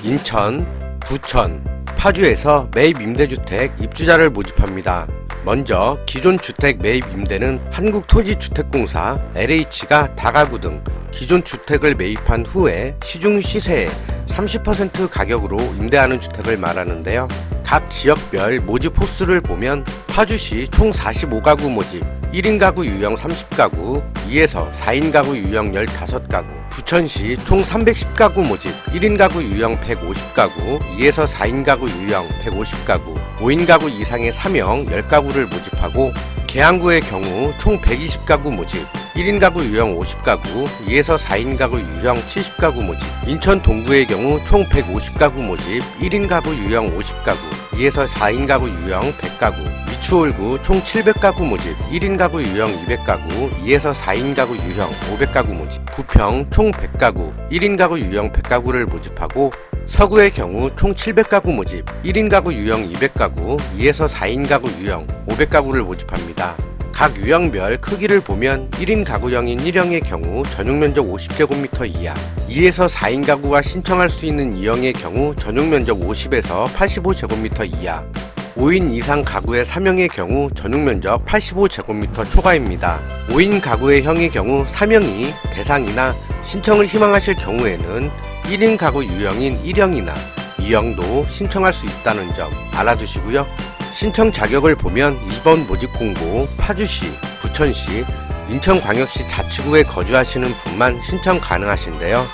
인천, 부천, 파주에서 매입 임대주택 입주자를 모집합니다. 먼저 기존 주택 매입 임대는 한국토지주택공사, LH가 다가구 등 기존 주택을 매입한 후에 시중 시세의 30% 가격으로 임대하는 주택을 말하는데요. 각 지역별 모집 호수를 보면 파주시 총 45가구 모집, 1인 가구 유형 30가구, 2에서 4인 가구 유형 15가구, 부천시 총 310가구 모집, 1인 가구 유형 150가구, 2에서 4인 가구 유형 150가구, 5인 가구 이상의 3형 10가구를 모집하고, 계양구의 경우 총 120가구 모집, 1인 가구 유형 50가구, 2에서 4인 가구 유형 70가구 모집, 인천 동구의 경우 총 150가구 모집, 1인 가구 유형 50가구, 2에서 4인 가구 유형 100가구, 미추홀구 총 700가구 모집, 1인 가구 유형 200가구, 2에서 4인 가구 유형 500가구 모집, 부평 총 100가구, 1인 가구 유형 100가구를 모집하고, 서구의 경우 총 700가구 모집, 1인 가구 유형 200가구, 2에서 4인 가구 유형 500가구를 모집합니다. 각 유형별 크기를 보면 1인 가구형인 1형의 경우 전용면적 50제곱미터 이하, 2에서 4인 가구가 신청할 수 있는 2형의 경우 전용면적 50에서 85제곱미터 이하, 5인 이상 가구의 3형의 경우 전용면적 85제곱미터 초과입니다. 5인 가구의 형의 경우 3형이 대상이나 신청을 희망하실 경우에는 1인 가구 유형인 1형이나 2형도 신청할 수 있다는 점 알아두시고요. 신청 자격을 보면 이번 모집 공고 파주시, 부천시, 인천광역시 자치구에 거주하시는 분만 신청 가능하신데요.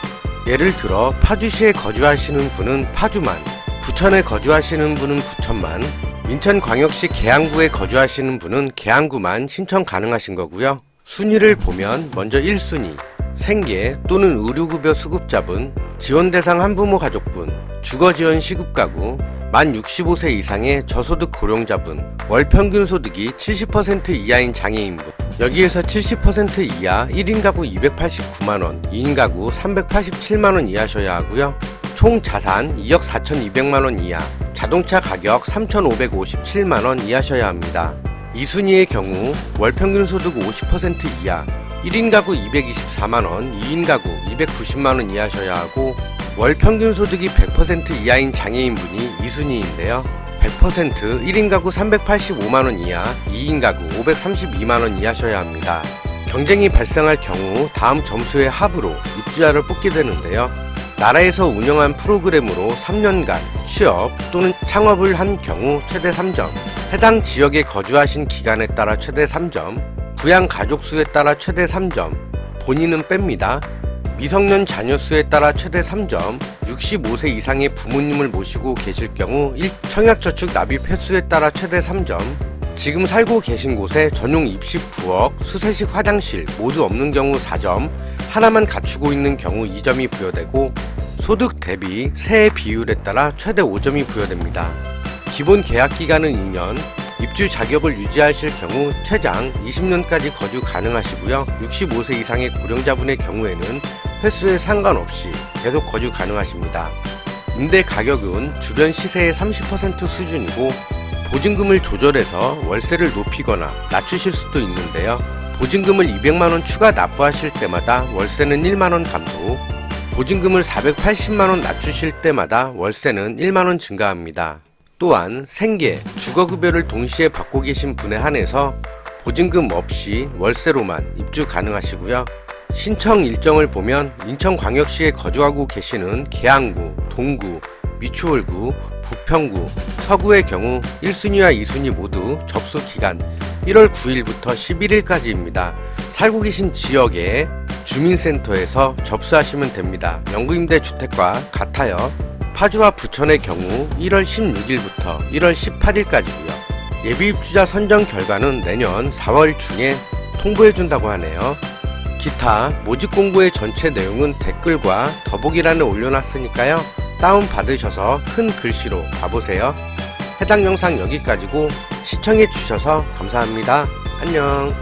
예를 들어 파주시에 거주하시는 분은 파주만, 부천에 거주하시는 분은 부천만, 인천광역시 계양구에 거주하시는 분은 계양구만 신청 가능하신 거고요. 순위를 보면 먼저 1순위, 생계 또는 의료급여 수급자분, 지원대상 한부모 가족분, 주거지원 시급가구, 만 65세 이상의 저소득 고령자분, 월평균 소득이 70% 이하인 장애인분, 여기에서 70% 이하 1인 가구 289만원, 2인 가구 387만원 이하셔야 하고요. 총 자산 2억 4,200만원 이하, 자동차 가격 3,557만원 이하셔야 합니다. 2순위의 경우 월평균 소득 50% 이하, 1인 가구 224만원, 2인 가구 290만원 이하셔야 하고, 월 평균 소득이 100% 이하인 장애인분이 2순위인데요. 100% 1인 가구 385만원 이하, 2인 가구 532만원 이하셔야 합니다. 경쟁이 발생할 경우 다음 점수의 합으로 입주자를 뽑게 되는데요. 나라에서 운영한 프로그램으로 3년간 취업 또는 창업을 한 경우 최대 3점, 해당 지역에 거주하신 기간에 따라 최대 3점, 부양 가족 수에 따라 최대 3점, 본인은 뺍니다. 미성년 자녀 수에 따라 최대 3점, 65세 이상의 부모님을 모시고 계실 경우 청약저축 납입 횟수에 따라 최대 3점, 지금 살고 계신 곳에 전용 입식 부엌, 수세식 화장실 모두 없는 경우 4점, 하나만 갖추고 있는 경우 2점이 부여되고, 소득 대비 세의 비율에 따라 최대 5점이 부여됩니다. 기본 계약 기간은 2년, 입주 자격을 유지하실 경우 최장 20년까지 거주 가능하시고요. 65세 이상의 고령자분의 경우에는 횟수에 상관없이 계속 거주 가능하십니다. 임대 가격은 주변 시세의 30% 수준이고, 보증금을 조절해서 월세를 높이거나 낮추실 수도 있는데요. 보증금을 200만원 추가 납부하실 때마다 월세는 1만원 감소, 보증금을 480만원 낮추실 때마다 월세는 1만원 증가합니다. 또한 생계, 주거급여를 동시에 받고 계신 분에 한해서 보증금 없이 월세로만 입주 가능하시고요. 신청 일정을 보면 인천광역시에 거주하고 계시는 계양구, 동구, 미추홀구, 부평구, 서구의 경우 1순위와 2순위 모두 접수 기간 1월 9일부터 11일까지입니다. 살고 계신 지역의 주민센터에서 접수하시면 됩니다. 영구임대주택과 같아요. 파주와 부천의 경우 1월 16일부터 1월 18일까지고요. 예비입주자 선정 결과는 내년 4월 중에 통보해준다고 하네요. 기타 모집 공고의 전체 내용은 댓글과 더보기란에 올려놨으니까요. 다운받으셔서 큰 글씨로 봐보세요. 해당 영상 여기까지고 시청해주셔서 감사합니다. 안녕.